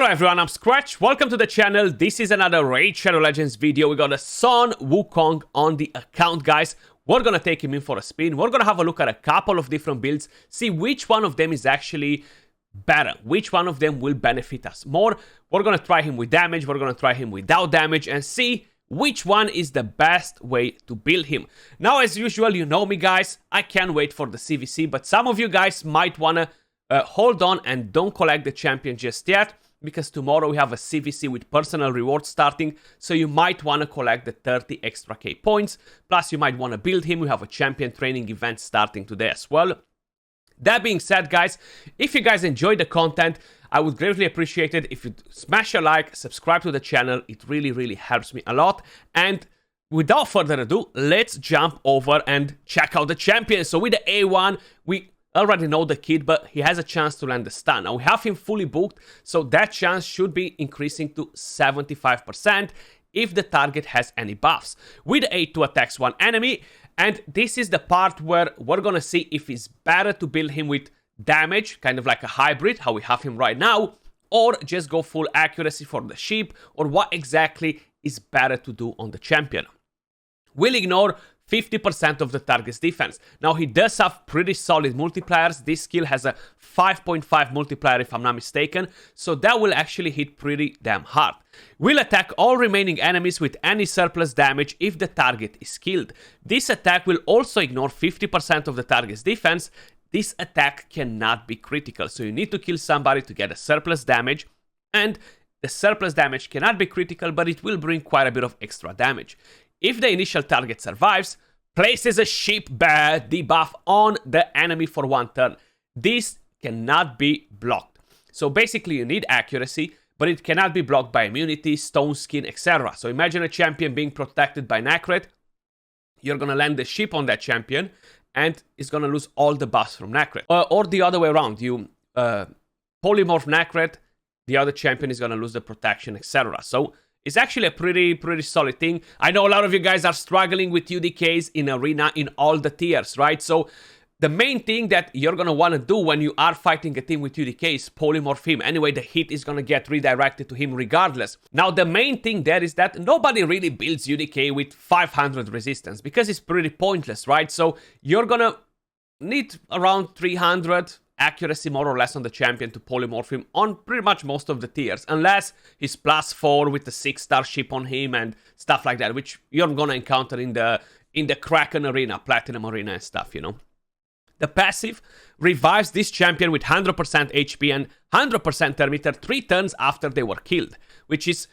Hello everyone, I'm Skratch. Welcome to the channel. This is another Raid Shadow Legends video. We got a Son Wukong on the account, guys. We're gonna take him in for a spin. We're gonna have a look at a couple of different builds, see which one of them is actually better, which one of them will benefit us more. We're gonna try him with damage, we're gonna try him without damage, and see which one is the best way to build him. Now, as usual, you know me, guys. I can't wait for the CVC, but some of you guys might wanna hold on and don't collect the champion just yet, because tomorrow we have a CVC with personal rewards starting, so you might want to collect the 30 extra K points, plus you might want to build him. We have a champion training event starting today as well. That being said, guys, if you guys enjoyed the content, I would greatly appreciate it if you smash a like, subscribe to the channel. It really helps me a lot. And without further ado, let's jump over and check out the champion. So with the A1, we already know the kid, but he has a chance to land the stun. Now we have him fully booked, so that chance should be increasing to 75% if the target has any buffs. With A2 attacks one enemy, and this is the part where we're gonna see if it's better to build him with damage, kind of like a hybrid, how we have him right now, or just go full accuracy for the sheep, or what exactly is better to do on the champion. We'll ignore 50% of the target's defense. Now, he does have pretty solid multipliers. This skill has a 5.5 multiplier, if I'm not mistaken, so that will actually hit pretty damn hard. We'll attack all remaining enemies with any surplus damage if the target is killed. This attack will also ignore 50% of the target's defense. This attack cannot be critical, so you need to kill somebody to get a surplus damage, and the surplus damage cannot be critical, but it will bring quite a bit of extra damage. If the initial target survives, places a sheep bear debuff on the enemy for one turn. This cannot be blocked. So basically you need accuracy, but it cannot be blocked by immunity, stone skin, etc. So imagine a champion being protected by Nacret. You're gonna land the sheep on that champion, and it's gonna lose all the buffs from Nacret. Or the other way around, you polymorph Nacret, the other champion is gonna lose the protection, etc. So it's actually a pretty solid thing. I know a lot of you guys are struggling with UDKs in Arena in all the tiers, right? So the main thing that you're going to want to do when you are fighting a team with UDK is polymorph him. Anyway, the hit is going to get redirected to him regardless. Now, the main thing there is that nobody really builds UDK with 500 resistance, because it's pretty pointless, right? So you're going to need around 300 accuracy more or less on the champion to polymorph him on pretty much most of the tiers, unless he's +4 with the 6-star ship on him and stuff like that, which you're gonna encounter in the Kraken arena, Platinum arena and stuff, you know. The passive revives this champion with 100% HP and 100% turn meter 3 turns after they were killed, which is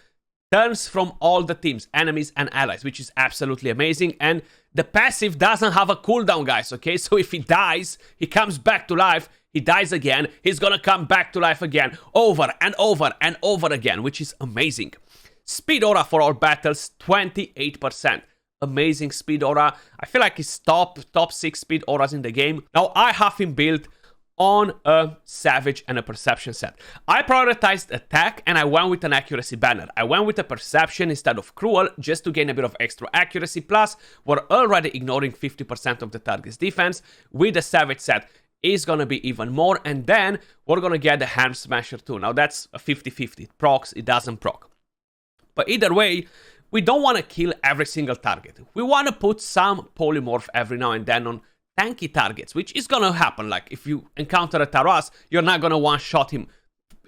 turns from all the teams, enemies and allies, which is absolutely amazing. And the passive doesn't have a cooldown, guys, okay? So if he dies, he comes back to life, he dies again, he's gonna come back to life again, over and over and over again, which is amazing. Speed aura for all battles, 28%. Amazing speed aura. I feel like he's top 6 speed auras in the game. Now, I have him built on a Savage and a Perception set. I prioritized attack, and I went with an accuracy banner. I went with a Perception instead of Cruel, just to gain a bit of extra accuracy, plus we're already ignoring 50% of the target's defense. With the Savage set, is gonna be even more, and then we're gonna get the Hand Smasher too. Now that's a 50-50. It procs, it doesn't proc. But either way, we don't want to kill every single target. We want to put some polymorph every now and then on tanky targets, which is gonna happen. Like if you encounter a Taras, you're not gonna one-shot him,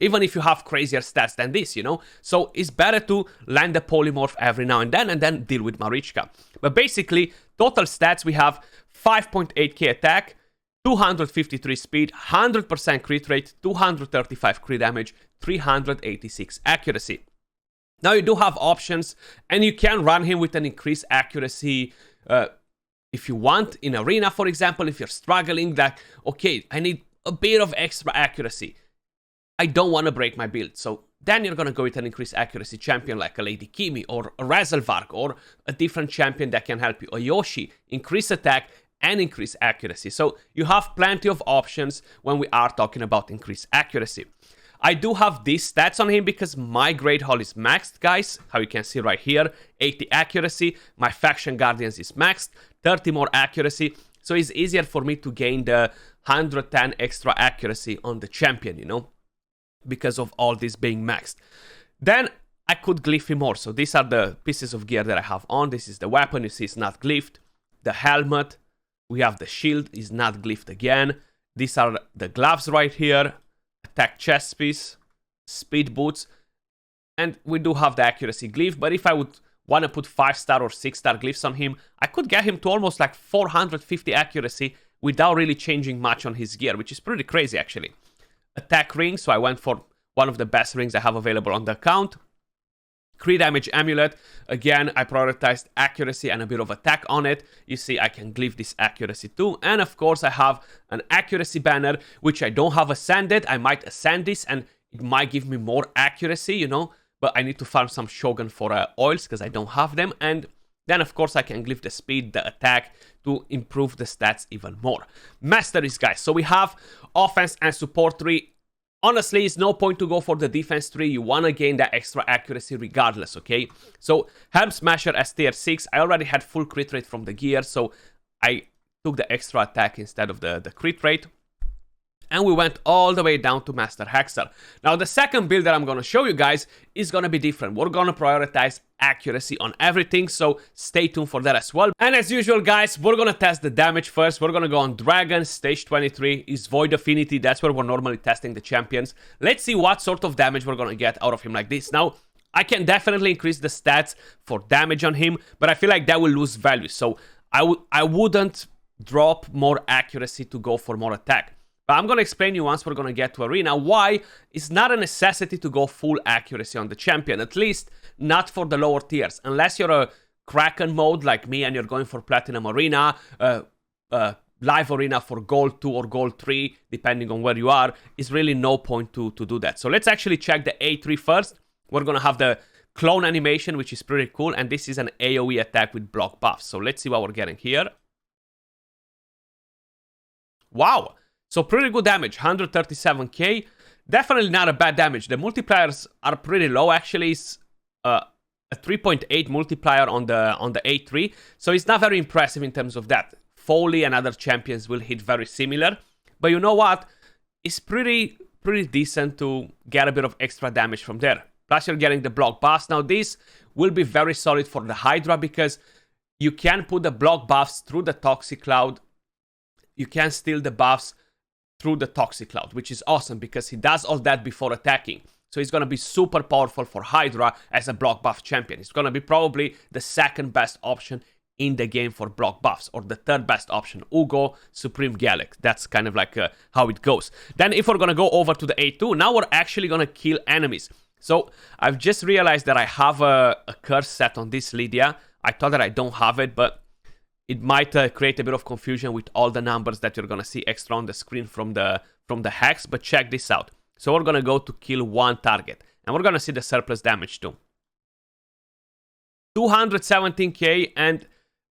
even if you have crazier stats than this, you know? So it's better to land the polymorph every now and then deal with Marichka. But basically, total stats, we have 5.8k attack, 253 speed, 100% crit rate, 235 crit damage, 386 accuracy. Now you do have options, and you can run him with an increased accuracy if you want in Arena, for example. If you're struggling, like, okay, I need a bit of extra accuracy, I don't want to break my build, so then you're gonna go with an increased accuracy champion like a Lady Kimi or a Razelvarg, or a different champion that can help you, a Yoshi, increase attack and increase accuracy. So you have plenty of options when we are talking about increased accuracy. I do have these stats on him because my Great Hall is maxed, guys, how you can see right here. 80 accuracy, my Faction Guardians is maxed, 30 more accuracy, so it's easier for me to gain the 110 extra accuracy on the champion, you know. because of all this being maxed. Then I could glyph him more. So these are the pieces of gear that I have on. This is the weapon. You see it's not glyphed. The helmet. We have the shield. Is not glyphed again. These are the gloves right here. Attack chest piece. Speed boots. And we do have the accuracy glyph. But if I would want to put 5-star or 6-star glyphs on him, I could get him to almost like 450 accuracy without really changing much on his gear, which is pretty crazy actually. Attack ring. So I went for one of the best rings I have available on the account. Crit damage amulet. Again, I prioritized accuracy and a bit of attack on it. You see, I can glyph this accuracy too. And of course, I have an accuracy banner, which I don't have ascended. I might ascend this and it might give me more accuracy, you know. But I need to farm some Shogun for oils because I don't have them. And then, of course, I can glyph the speed, the attack to improve the stats even more. Masteries, guys. So we have offense and support 3. Honestly, it's no point to go for the defense 3. You want to gain that extra accuracy regardless, okay? So, Helm Smasher as tier 6. I already had full crit rate from the gear, so I took the extra attack instead of the crit rate. And we went all the way down to Master Hexer. Now, the second build that I'm going to show you guys is going to be different. We're going to prioritize accuracy on everything, so stay tuned for that as well. And as usual, guys, we're going to test the damage first. We're going to go on Dragon, stage 23, is Void Affinity. That's where we're normally testing the champions. Let's see what sort of damage we're going to get out of him like this. Now, I can definitely increase the stats for damage on him, but I feel like that will lose value. So I wouldn't drop more accuracy to go for more attack. But I'm going to explain you once we're going to get to Arena why it's not a necessity to go full accuracy on the champion, at least not for the lower tiers. Unless you're a Kraken mode like me and you're going for Platinum Arena, Live Arena for Gold 2 or Gold 3, depending on where you are, is really no point to do that. So let's actually check the A3 first. We're going to have the clone animation, which is pretty cool, and this is an AoE attack with block buffs. So let's see what we're getting here. Wow! So pretty good damage, 137k. Definitely not a bad damage. The multipliers are pretty low. Actually, it's a 3.8 multiplier on the A3. So it's not very impressive in terms of that. Foley and other champions will hit very similar. But you know what? It's pretty decent to get a bit of extra damage from there. Plus you're getting the block buffs. Now this will be very solid for the Hydra because you can put the block buffs through the Toxic Cloud. You can steal the buffs through the Toxic Cloud, which is awesome because he does all that before attacking. So he's going to be super powerful for Hydra as a block buff champion. He's going to be probably the second best option in the game for block buffs, or the third best option, Ugo, Supreme Gallic. That's kind of like how it goes. Then if we're going to go over to the A2, now we're actually going to kill enemies. So I've just realized that I have a curse set on this Lydia. I thought that I don't have it, but it might create a bit of confusion with all the numbers that you're going to see extra on the screen from the hex. But check this out. So we're going to go to kill one target. And we're going to see the surplus damage too. 217k, and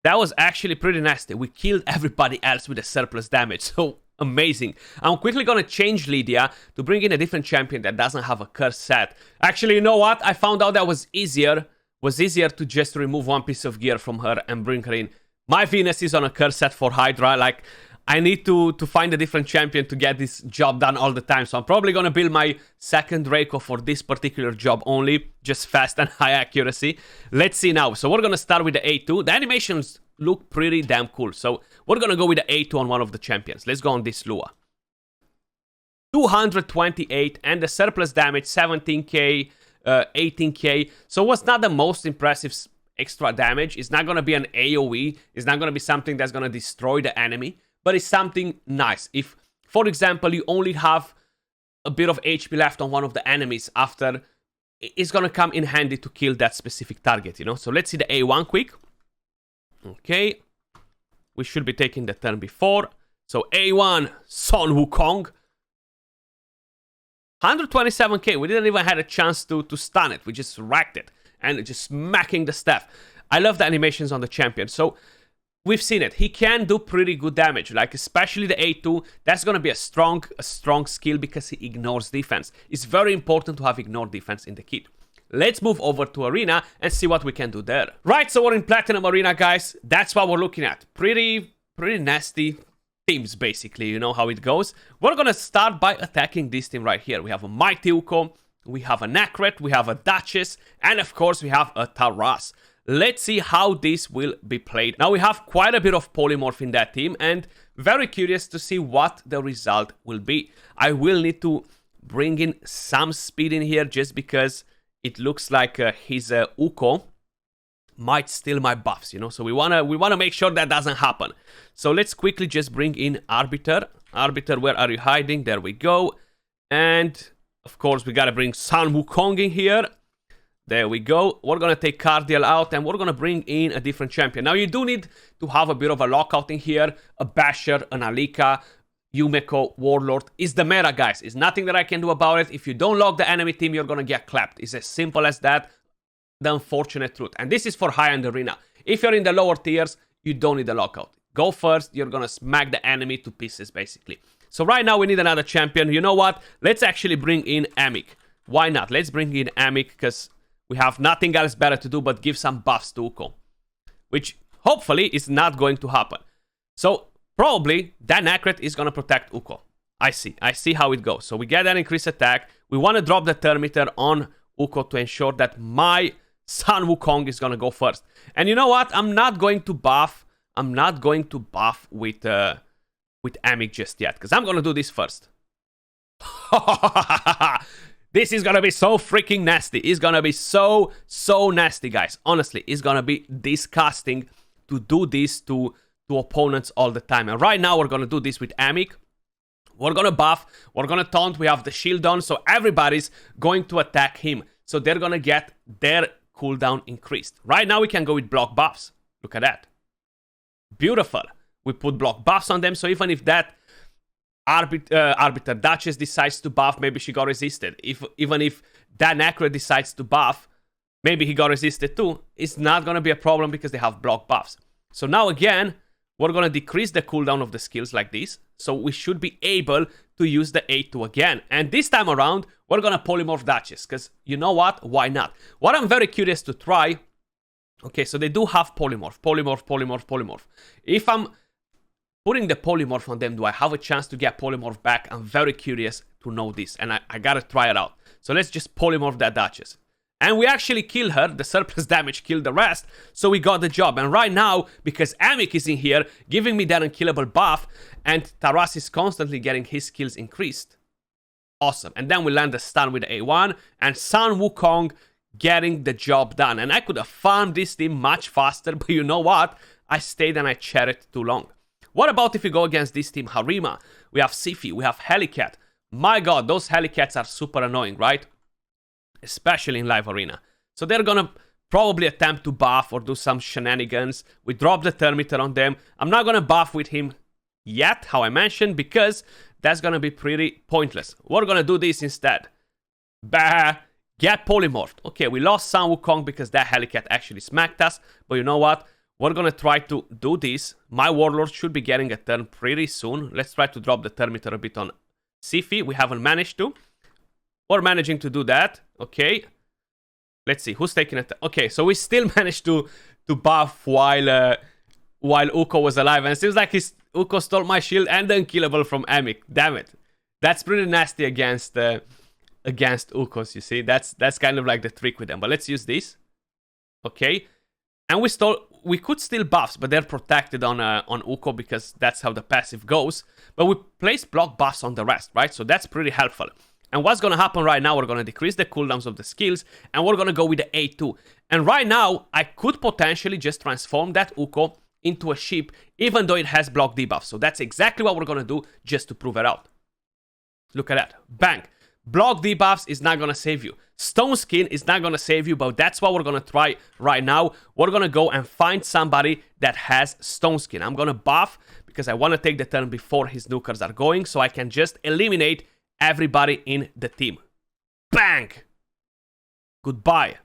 that was actually pretty nasty. We killed everybody else with the surplus damage. So amazing. I'm quickly going to change Lydia to bring in a different champion that doesn't have a curse set. Actually, you know what? I found out that was easier to just remove one piece of gear from her and bring her in. My Venus is on a curse set for Hydra. Like, I need to find a different champion to get this job done all the time. So I'm probably going to build my second Draco for this particular job only. Just fast and high accuracy. Let's see now. So we're going to start with the A2. The animations look pretty damn cool. So we're going to go with the A2 on one of the champions. Let's go on this Lua. 228 and the surplus damage 17k, 18k. So what's not the most impressive extra damage? It's not going to be an AoE. It's not going to be something that's going to destroy the enemy. But it's something nice. If, for example, you only have a bit of HP left on one of the enemies after, it's going to come in handy to kill that specific target, you know? So let's see the A1 quick. Okay. We should be taking the turn before. So A1, Son Wukong. 127k. We didn't even have a chance to stun it. We just racked it. And just smacking the staff. I love the animations on the champion. So we've seen it. He can do pretty good damage. Like, especially the A2. That's going to be a strong skill because he ignores defense. It's very important to have ignore defense in the kit. Let's move over to Arena and see what we can do there. Right, so we're in Platinum Arena, guys. That's what we're looking at. Pretty nasty. teams, basically. You know how it goes. We're gonna start by attacking this team right here. We have a Mighty Wukong, we have a Skratch, we have a Duchess, and of course we have a Taras. Let's see how this will be played. Now we have quite a bit of polymorph in that team, and very curious to see what the result will be. I will need to bring in some speed in here just because it looks like his Wukong might steal my buffs, you know, so we wanna make sure that doesn't happen. So let's quickly just bring in Arbiter. Arbiter, where are you hiding? There we go. And of course we gotta bring Sun Wukong in here. There we go. We're gonna take Cardial out and we're gonna bring in a different champion. Now you do need to have a bit of a lockout in here. A Basher, an Alika, Yumeko, Warlord is the meta, guys. It's nothing that I can do about it. If you don't lock the enemy team, you're gonna get clapped. It's as simple as that. The unfortunate truth. And this is for high-end arena. If you're in the lower tiers, you don't need a lockout. Go first, you're gonna smack the enemy to pieces, basically. So right now we need another champion. You know what? Let's actually bring in Amic. Why not? Let's bring in Amic, because we have nothing else better to do but give some buffs to Wukong, which hopefully is not going to happen. So probably that Skratch is gonna protect Wukong. I see how it goes. So we get an increased attack. We want to drop the thermometer on Wukong to ensure that my Sun Wukong is gonna go first. And you know what? I'm not going to buff with Amic just yet, because I'm gonna do this first. This is gonna be so freaking nasty. It's gonna be so nasty, guys. Honestly, it's gonna be disgusting to do this to opponents all the time. And right now we're gonna do this with Amic. We're gonna buff, we're gonna taunt, we have the shield on, so everybody's going to attack him. So they're gonna get their cooldown increased. Right now we can go with block buffs. Look at that. Beautiful. We put block buffs on them, so even if that Arbiter Duchess decides to buff, maybe she got resisted. Even if that Skratch decides to buff, maybe he got resisted too. It's not gonna be a problem because they have block buffs. So now again, we're gonna decrease the cooldown of the skills like this. So we should be able to use the A2 again. And this time around, we're gonna polymorph Duchess, because you know what? Why not? What I'm very curious to try... Okay, so they do have polymorph. If I'm putting the polymorph on them, do I have a chance to get polymorph back? I'm very curious to know this, and I gotta try it out. So let's just polymorph that Duchess. And we actually kill her. The surplus damage killed the rest, so we got the job. And right now, because Amic is in here, giving me that unkillable buff, and Taras is constantly getting his skills increased. Awesome. And then we land the stun with the A1, and Sun Wukong getting the job done. And I could have farmed this team much faster, but you know what? I stayed and I chatted too long. What about if we go against this team? Harima, we have Sifi, we have Helicat. My god, those Helicats are super annoying, right? Especially in live arena. So they're gonna probably attempt to buff or do some shenanigans. We drop the thermometer on them. I'm not gonna buff with him yet, how I mentioned, because that's gonna be pretty pointless. We're gonna do this instead. Bah! Get polymorphed. Okay, we lost Sun Wukong because that Helicat actually smacked us. But you know what? We're gonna try to do this. My Warlord should be getting a turn pretty soon. Let's try to drop the thermometer a bit on Sifi. We haven't managed to. We're managing to do that. Okay. Let's see. Who's taking it? Okay, so we still managed to buff while Wukong was alive. And it seems like Wukong stole my shield and the unkillable from Amic. Damn it. That's pretty nasty against Wukong, you see. That's kind of like the trick with them. But let's use this. Okay. And we could steal buffs, but they're protected on Wukong because that's how the passive goes. But we place block buffs on the rest, right? So that's pretty helpful. And what's going to happen right now, we're going to decrease the cooldowns of the skills, and we're going to go with the A2. And right now, I could potentially just transform that Wukong into a ship, even though it has block debuffs. So that's exactly what we're going to do, just to prove it out. Look at that. Bang. Block debuffs is not going to save you. Stone Skin is not going to save you, but that's what we're going to try right now. We're going to go and find somebody that has Stone Skin. I'm going to buff because I want to take the turn before his nukers are going, so I can just eliminate everybody in the team. Bang! Goodbye.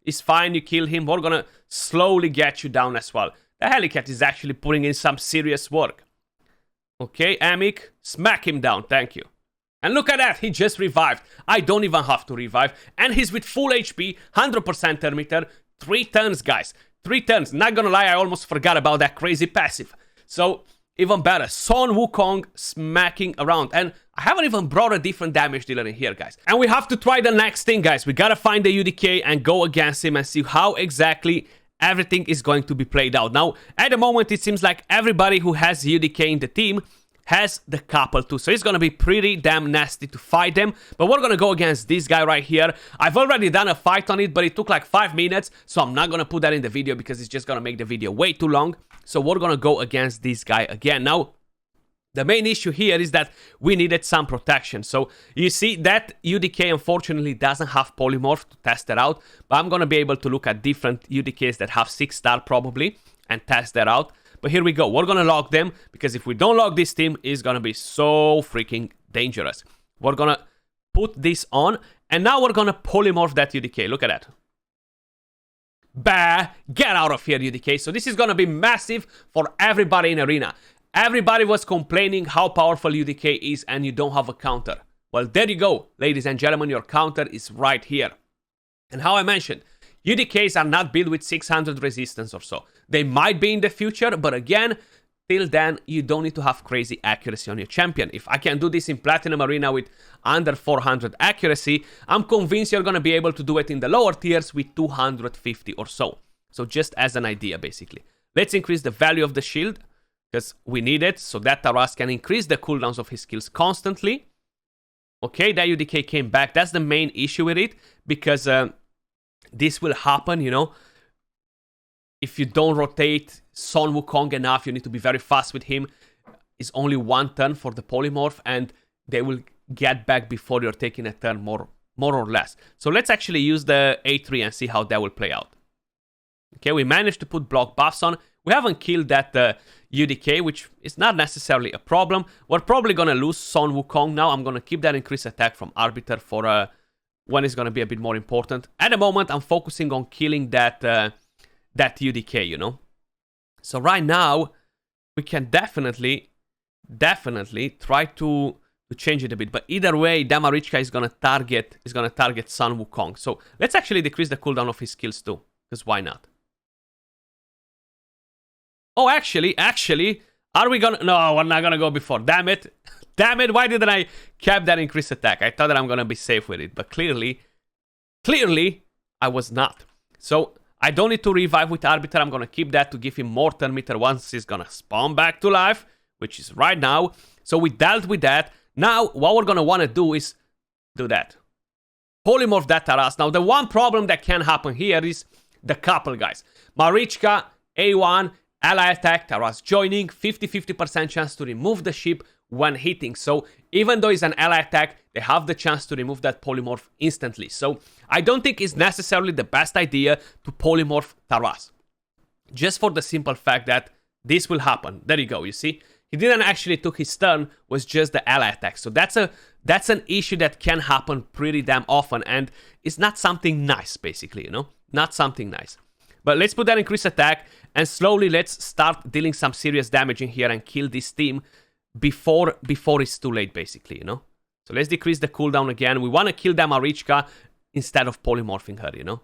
It's fine, you kill him. We're going to slowly get you down as well. The Helicat is actually putting in some serious work. Okay, Amic, smack him down. Thank you. And look at that, he just revived. I don't even have to revive. And he's with full HP, 100% thermometer. 3 turns, guys. 3 turns. Not gonna lie, I almost forgot about that crazy passive. So, Even better, Son Wukong smacking around. And I haven't even brought a different damage dealer in here, guys. And we have to try the next thing, guys. We gotta find the UDK and go against him and see how exactly everything is going to be played out. Now, at the moment, it seems like everybody who has UDK in the team has the couple too. So it's gonna be pretty damn nasty to fight them. But we're gonna go against this guy right here. I've already done a fight on it, but it took like 5 minutes. So I'm not gonna put that in the video because it's just gonna make the video way too long. So we're gonna go against this guy again. Now, the main issue here is that we needed some protection. So you see that UDK unfortunately doesn't have polymorph to test it out. But I'm gonna be able to look at different UDKs that have 6-star probably and test that out. But here we go. We're gonna lock them because if we don't lock this team, it's gonna be so freaking dangerous. We're gonna put this on and now we're gonna polymorph that UDK. Look at that. Bah! Get out of here, UDK. So this is gonna be massive for everybody in Arena. Everybody was complaining how powerful UDK is and you don't have a counter. Well, there you go, ladies and gentlemen, your counter is right here. And how I mentioned, UDKs are not built with 600 resistance or so. They might be in the future, but again, till then, you don't need to have crazy accuracy on your champion. If I can do this in Platinum Arena with under 400 accuracy, I'm convinced you're going to be able to do it in the lower tiers with 250 or so. So just as an idea, basically. Let's increase the value of the shield, because we need it, so that Taras can increase the cooldowns of his skills constantly. Okay, that UDK came back. That's the main issue with it, because this will happen, you know. If you don't rotate Son Wukong enough, you need to be very fast with him. It's only 1 turn for the polymorph, and they will get back before you're taking a turn, more or less. So let's actually use the A3 and see how that will play out. Okay, we managed to put block buffs on. We haven't killed that UDK, which is not necessarily a problem. We're probably going to lose Son Wukong now. I'm going to keep that increased attack from Arbiter for when it's going to be a bit more important. At the moment, I'm focusing on killing that UDK, you know. So right now, we can definitely try to change it a bit. But either way, Damarichka is going to target Son Wukong. So let's actually decrease the cooldown of his skills too, because why not? Oh, actually, are we gonna... No, we're not gonna go before. Damn it. Damn it, why didn't I cap that increased attack? I thought that I'm gonna be safe with it, but clearly, I was not. So, I don't need to revive with Arbiter. I'm gonna keep that to give him more turn meter once he's gonna spawn back to life, which is right now. So, we dealt with that. Now, what we're gonna wanna do is do that. Polymorph that Taras. Now, the one problem that can happen here is the couple, guys. Marichka, A1... Ally attack, Taras joining, 50% chance to remove the ship when hitting. So even though it's an ally attack, they have the chance to remove that polymorph instantly. So I don't think it's necessarily the best idea to polymorph Taras. Just for the simple fact that this will happen. There you go, you see? He didn't actually took his turn, was just the ally attack. So that's an issue that can happen pretty damn often. And it's not something nice, basically, you know? Not something nice. But let's put that increased attack and slowly let's start dealing some serious damage in here and kill this team before it's too late, basically, you know? So let's decrease the cooldown again. We want to kill Damarichka instead of polymorphing her, you know?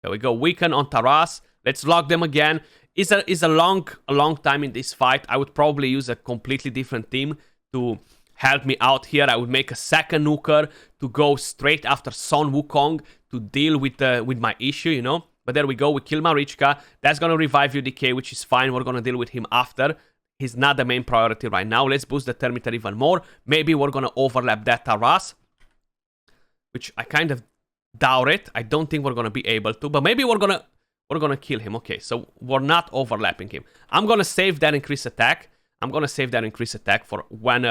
There we go. Weaken on Taras. Let's lock them again. It's a long time in this fight. I would probably use a completely different team to help me out here. I would make a second nuker to go straight after Son Wukong to deal with my issue, you know? But there we go, we kill Marichka. That's going to revive UDK, which is fine. We're going to deal with him after. He's not the main priority right now. Let's boost the turn meter even more. Maybe we're going to overlap that Taras, which I kind of doubt it. I don't think we're going to be able to, but maybe we're going to kill him. Okay, so we're not overlapping him. I'm going to save that increased attack. I'm going to save that increased attack for when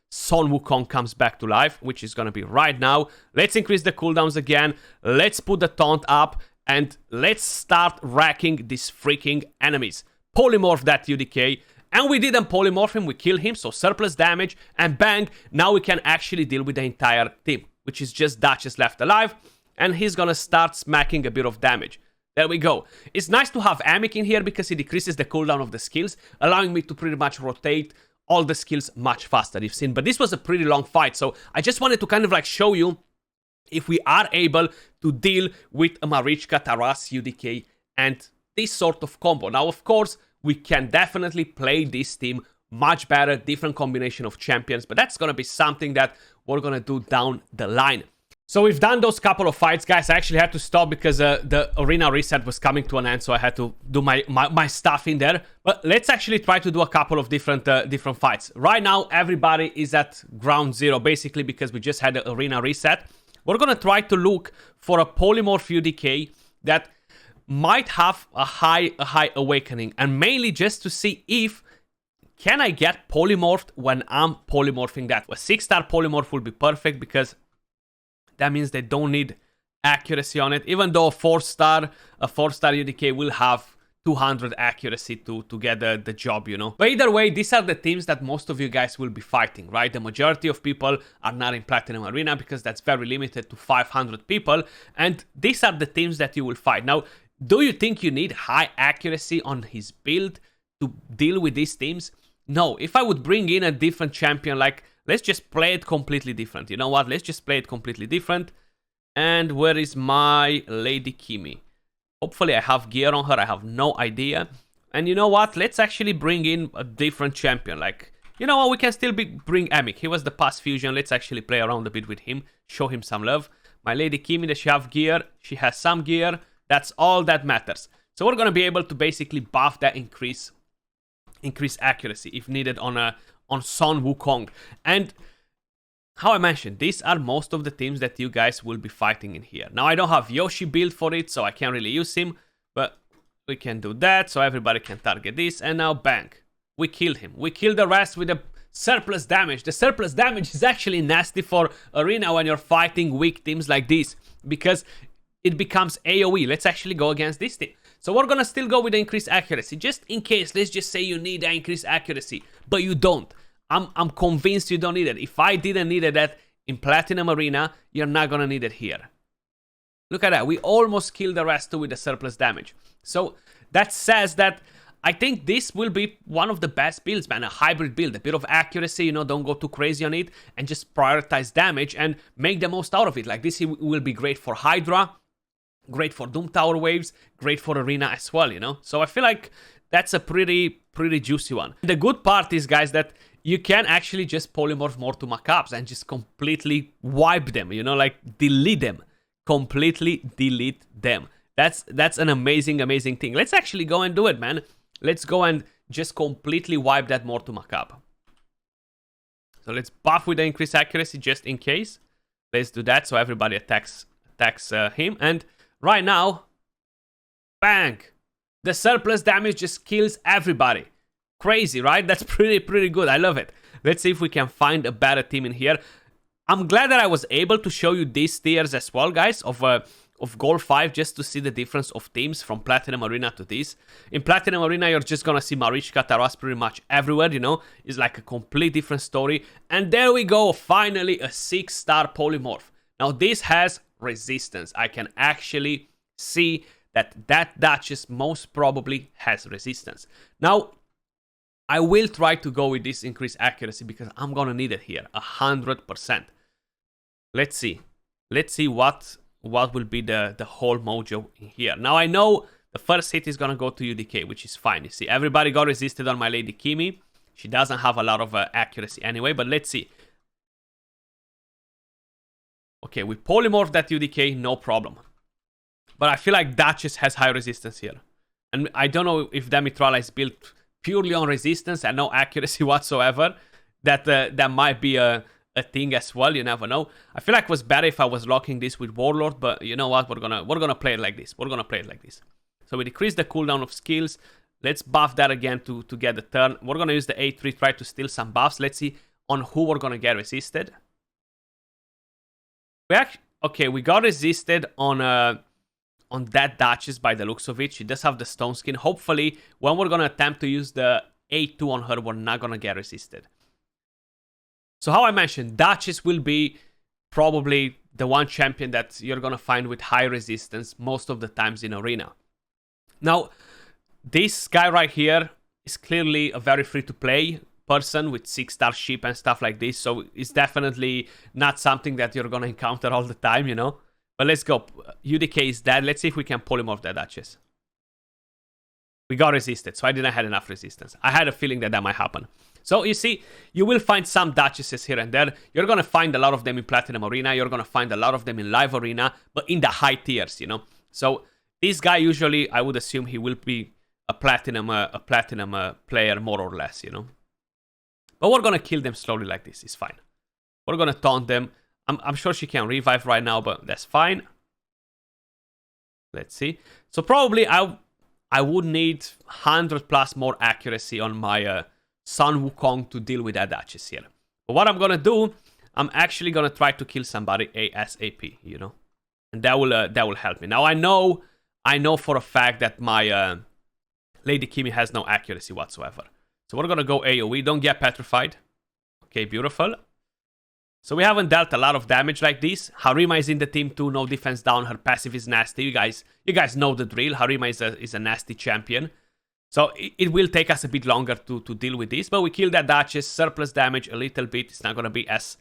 Son Wukong comes back to life, which is going to be right now. Let's increase the cooldowns again. Let's put the taunt up. And let's start wrecking these freaking enemies. Polymorph that UDK. And we didn't polymorph him, we killed him, so surplus damage. And bang, now we can actually deal with the entire team, which is just Duchess left alive. And he's gonna start smacking a bit of damage. There we go. It's nice to have Amic in here because he decreases the cooldown of the skills, allowing me to pretty much rotate all the skills much faster, you've seen. But this was a pretty long fight, so I just wanted to kind of like show you if we are able to deal with a Marichka, Taras, UDK, and this sort of combo. Now, of course, we can definitely play this team much better, different combination of champions, but that's gonna be something that we're gonna do down the line. So we've done those couple of fights, guys. I actually had to stop because the arena reset was coming to an end, so I had to do my stuff in there. But let's actually try to do a couple of different fights. Right now, everybody is at ground zero, basically because we just had the arena reset. We're gonna try to look for a polymorph UDK that might have a high awakening, and mainly just to see if can I get polymorphed when I'm polymorphing that. A 6-star polymorph will be perfect because that means they don't need accuracy on it, even though a 4-star UDK will have 200 accuracy to get the job, you know. But either way, these are the teams that most of you guys will be fighting, right? The majority of people are not in Platinum Arena because that's very limited to 500 people, and these are the teams that you will fight. Now, do you think you need high accuracy on his build to deal with these teams? No. If I would bring in a different champion, like, let's just play it completely different. You know what? Let's just play it completely different. And where is my Lady Kimi? Hopefully I have gear on her. I have no idea. And you know what? Let's actually bring in a different champion. Like, you know what? We can still bring Emic. He was the past fusion. Let's actually play around a bit with him. Show him some love. My Lady Kimi, does she have gear? She has some gear. That's all that matters. So we're going to be able to basically buff that increase accuracy if needed on Son Wukong. And how I mentioned, these are most of the teams that you guys will be fighting in here. Now, I don't have Yoshi built for it, so I can't really use him, but we can do that, so everybody can target this, and now bang. We killed him. We killed the rest with the surplus damage. The surplus damage is actually nasty for Arena when you're fighting weak teams like this, because it becomes AoE. Let's actually go against this team. So we're gonna still go with the increased accuracy, just in case. Let's just say you need the increased accuracy, but you don't. I'm convinced you don't need it. If I didn't need that in Platinum Arena, you're not gonna need it here. Look at that. We almost killed the rest too with the surplus damage. So that says that I think this will be one of the best builds, man. A hybrid build, a bit of accuracy, you know, don't go too crazy on it, and just prioritize damage and make the most out of it. Like, this will be great for Hydra, great for Doom Tower waves, great for Arena as well, you know. So I feel like that's a pretty juicy one. The good part is, guys, that you can actually just polymorph more to Macabs and just completely wipe them, you know, like delete them. Completely delete them. That's an amazing thing. Let's actually go and do it, man. Let's go and just completely wipe that more to Macab. So let's buff with the increased accuracy just in case. Let's do that so everybody attacks him. And right now, bang! The surplus damage just kills everybody. Crazy, right? That's pretty good. I love it. Let's see if we can find a better team in here. I'm glad that I was able to show you these tiers as well, guys, of Gold 5, just to see the difference of teams from Platinum Arena to this. In Platinum Arena, you're just gonna see Marichka, Taras pretty much everywhere, you know? It's like a complete different story. And there we go, finally a 6-star polymorph. Now, this has resistance. I can actually see that Duchess most probably has resistance. Now, I will try to go with this increased accuracy because I'm gonna need it here, 100%. Let's see. Let's see what will be the whole mojo in here. Now, I know the first hit is gonna go to UDK, which is fine. You see, everybody got resisted on my Lady Kimi. She doesn't have a lot of accuracy anyway, but let's see. Okay, we polymorph that UDK, no problem. But I feel like Duchess has high resistance here. And I don't know if Demitrala is built purely on resistance and no accuracy whatsoever. That might be a thing as well. You never know. I feel like it was better if I was locking this with Warlord, but you know what? We're gonna play it like this. We're gonna play it like this. So we decrease the cooldown of skills. Let's buff that again to get the turn. We're gonna use the A3, try to steal some buffs. Let's see on who we're gonna get resisted. We got resisted on that Duchess by the looks of it. She does have the stone skin. Hopefully, when we're gonna attempt to use the A2 on her, we're not gonna get resisted. So how I mentioned, Duchess will be probably the one champion that you're gonna find with high resistance most of the times in Arena. Now, this guy right here is clearly a very free-to-play person with 6-star ship and stuff like this, so it's definitely not something that you're gonna encounter all the time, you know. But let's go. UDK is dead. Let's see if we can polymorph that Duchess. We got resisted, so I didn't have enough resistance. I had a feeling that that might happen. So you see, you will find some Duchesses here and there. You're going to find a lot of them in Platinum Arena. You're going to find a lot of them in Live Arena, but in the high tiers, you know. So this guy usually, I would assume he will be a platinum player more or less, you know. But we're going to kill them slowly like this. It's fine. We're going to taunt them. I'm sure she can revive right now, but that's fine. Let's see. So probably I would need 100 plus more accuracy on my Sun Wukong to deal with that Duchess here. But what I'm going to do, I'm actually going to try to kill somebody ASAP, you know. And that will help me. Now I know for a fact that my Lady Kimi has no accuracy whatsoever. So we're going to go AoE. Don't get petrified. Okay, beautiful. So we haven't dealt a lot of damage like this. Harima is in the team too. No defense down. Her passive is nasty. You guys know the drill. Harima is a nasty champion. So it will take us a bit longer to deal with this. But we killed that Duchess. Surplus damage a little bit. It's not going to be as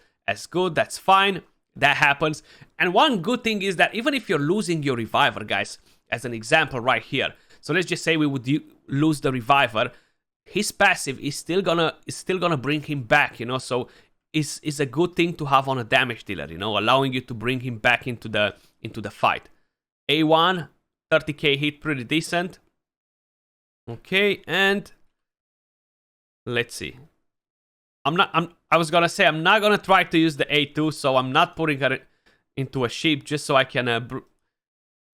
good. That's fine. That happens. And one good thing is that even if you're losing your Reviver, guys, as an example right here. So let's just say we would lose the Reviver. His passive is still gonna bring him back, you know. So it's a good thing to have on a damage dealer, you know, allowing you to bring him back into the fight. A1, 30k hit, pretty decent. Okay, and let's see. I was gonna say I'm not gonna try to use the A2, so I'm not putting her into a ship just so I can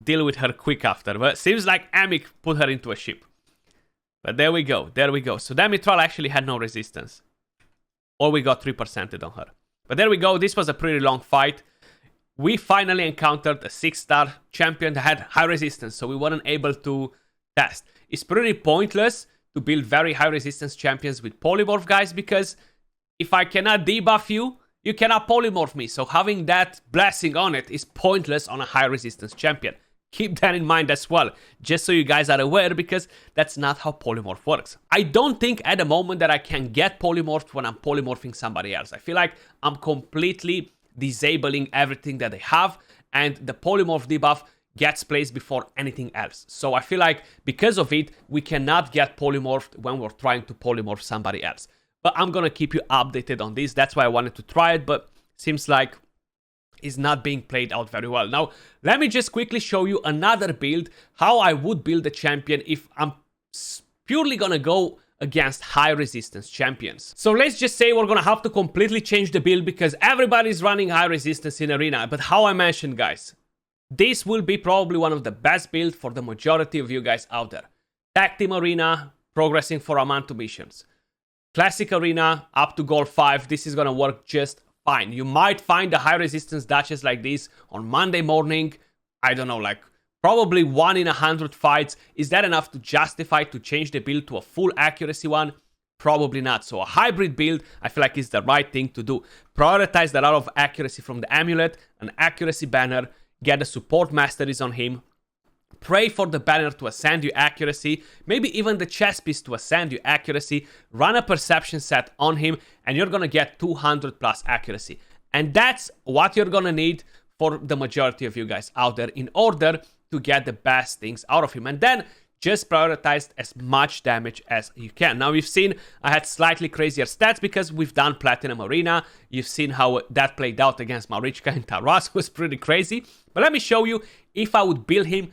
deal with her quick after. But it seems like Amic put her into a ship. But there we go. So that Mithril actually had no resistance. Or we got 3%ed on her. But there we go. This was a pretty long fight. We finally encountered a 6-star champion that had high resistance, so we weren't able to test. It's pretty pointless to build very high resistance champions with polymorph, guys, because if I cannot debuff you, you cannot polymorph me. So having that blessing on it is pointless on a high resistance champion. Keep that in mind as well, just so you guys are aware, because that's not how polymorph works. I don't think at the moment that I can get polymorphed when I'm polymorphing somebody else. I feel like I'm completely disabling everything that they have, and the polymorph debuff gets placed before anything else. So I feel like because of it, we cannot get polymorphed when we're trying to polymorph somebody else. But I'm gonna keep you updated on this. That's why I wanted to try it, but seems like is not being played out very well. Now, let me just quickly show you another build, how I would build a champion if I'm purely gonna go against high resistance champions. So let's just say we're gonna have to completely change the build because everybody's running high resistance in arena. But how I mentioned, guys, this will be probably one of the best builds for the majority of you guys out there. Tag Team Arena, progressing for Amanto missions. Classic Arena, up to Gold 5, this is gonna work just fine. You might find a high resistance Duchess like this on Monday morning. I don't know, like probably 1 in 100 fights. Is that enough to justify to change the build to a full accuracy one? Probably not. So a hybrid build, I feel like is the right thing to do. Prioritize a lot of accuracy from the amulet, an accuracy banner, get the support masteries on him. Pray for the banner to ascend you accuracy, maybe even the chess piece to ascend you accuracy, run a perception set on him, and you're gonna get 200 plus accuracy. And that's what you're gonna need for the majority of you guys out there in order to get the best things out of him. And then just prioritize as much damage as you can. Now we've seen I had slightly crazier stats because we've done Platinum Arena. You've seen how that played out against Marichka and Taras, was pretty crazy. But let me show you if I would build him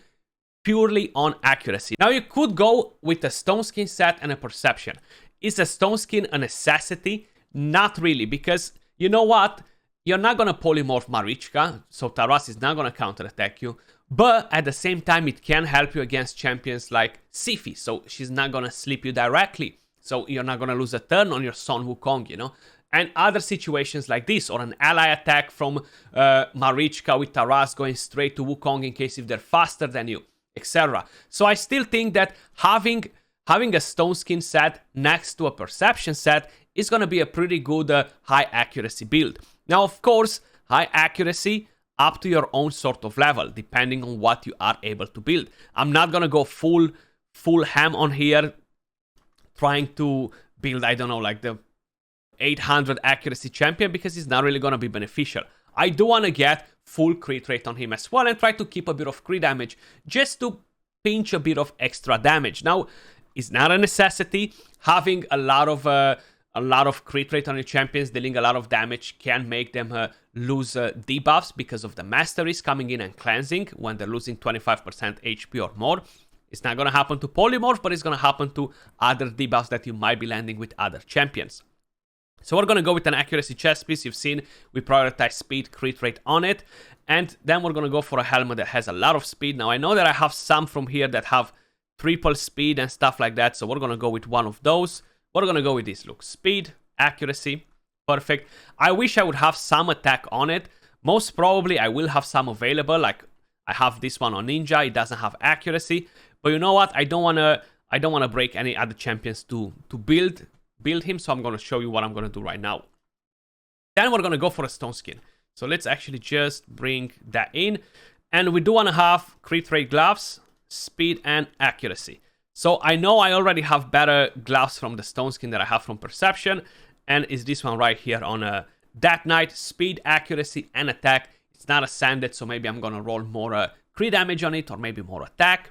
purely on accuracy. Now you could go with a stone skin set and a perception. Is a stone skin a necessity? Not really, because you know what? You're not gonna polymorph Marichka, so Taras is not gonna counterattack you. But at the same time, it can help you against champions like Sifi, so she's not gonna sleep you directly. So you're not gonna lose a turn on your Sun Wukong, you know? And other situations like this, or an ally attack from Marichka with Taras going straight to Wukong in case if they're faster than you, etc. So I still think that having a stone skin set next to a perception set is going to be a pretty good high accuracy build. Now, of course, high accuracy up to your own sort of level, depending on what you are able to build. I'm not going to go full ham on here, trying to build, I don't know, like the 800 accuracy champion, because it's not really going to be beneficial. I do want to get full crit rate on him as well and try to keep a bit of crit damage just to pinch a bit of extra damage. Now, it's not a necessity. Having a lot of crit rate on your champions, dealing a lot of damage, can make them lose debuffs because of the masteries coming in and cleansing when they're losing 25% HP or more. It's not going to happen to Polymorph, but it's going to happen to other debuffs that you might be landing with other champions. So we're going to go with an accuracy chest piece. You've seen we prioritize speed, crit rate on it. And then we're going to go for a helmet that has a lot of speed. Now, I know that I have some from here that have triple speed and stuff like that. So we're going to go with one of those. We're going to go with this. Look, speed, accuracy, perfect. I wish I would have some attack on it. Most probably I will have some available. Like I have this one on Ninja. It doesn't have accuracy. But you know what? I don't want to break any other champions to build him. So I'm going to show you what I'm going to do right now. Then we're going to go for a stone skin. So let's actually just bring that in. And we do want to have crit rate gloves, speed, and accuracy. So I know I already have better gloves from the stone skin that I have from Perception. And it's this one right here on Death Knight. Speed, accuracy, and attack. It's not ascended, so maybe I'm going to roll more crit damage on it or maybe more attack.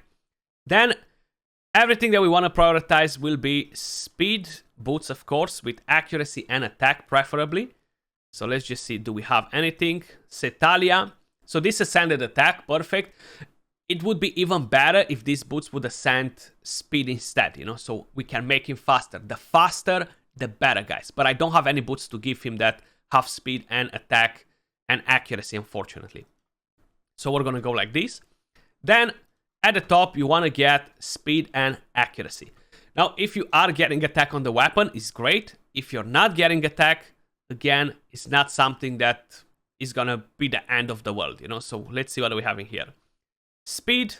Then everything that we want to prioritize will be speed, boots of course, with accuracy and attack preferably. So let's just see, do we have anything? Cetalia. So this ascended attack, perfect. It would be even better if these boots would ascend speed instead, you know, so we can make him faster. The faster, the better, guys. But I don't have any boots to give him that have speed and attack and accuracy, unfortunately. So we're going to go like this. Then at the top, you want to get speed and accuracy. Now, if you are getting attack on the weapon, it's great. If you're not getting attack, again, it's not something that is going to be the end of the world, you know. So let's see what we're having here. Speed,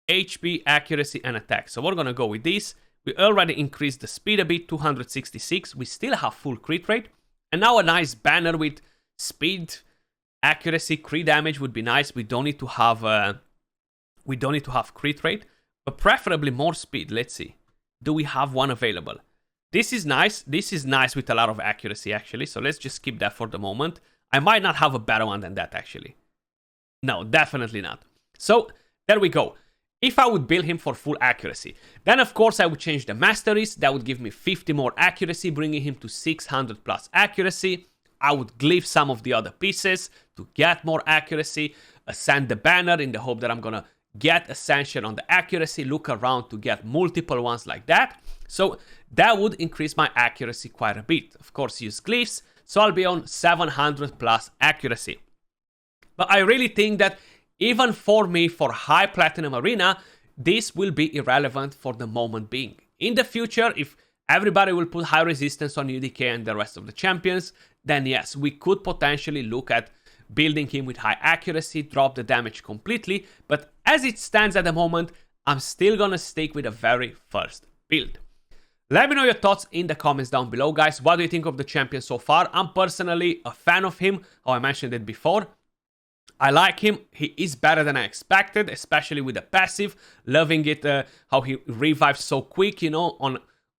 HP, accuracy, and attack. So we're going to go with this. We already increased the speed a bit, 266. We still have full crit rate. And now a nice banner with speed, accuracy, crit damage would be nice. We don't need to have crit rate, but preferably more speed. Let's see. Do we have one available? This is nice. This is nice with a lot of accuracy, actually. So let's just skip that for the moment. I might not have a better one than that, actually. No, definitely not. So there we go. If I would build him for full accuracy, then of course I would change the masteries. That would give me 50 more accuracy, bringing him to 600 plus accuracy. I would glyph some of the other pieces to get more accuracy, ascend the banner in the hope that I'm gonna get ascension on the accuracy, look around to get multiple ones like that. So that would increase my accuracy quite a bit. Of course, use glyphs, so I'll be on 700 plus accuracy. But I really think that even for me, for high platinum arena, this will be irrelevant for the moment being. In the future, if everybody will put high resistance on UDK and the rest of the champions, then yes, we could potentially look at building him with high accuracy, drop the damage completely. But as it stands at the moment, I'm still gonna stick with the very first build. Let me know your thoughts in the comments down below, guys. What do you think of the champion so far? I'm personally a fan of him, how I mentioned it before. I like him. He is better than I expected, especially with the passive. Loving it, how he revives so quick, you know,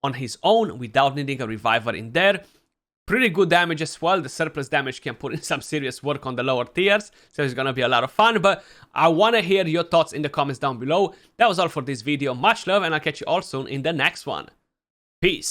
on his own without needing a reviver in there. Pretty good damage as well. The surplus damage can put in some serious work on the lower tiers, so it's gonna be a lot of fun. But I want to hear your thoughts in the comments down below. That was all for this video. Much love, and I'll catch you all soon in the next one. Peace.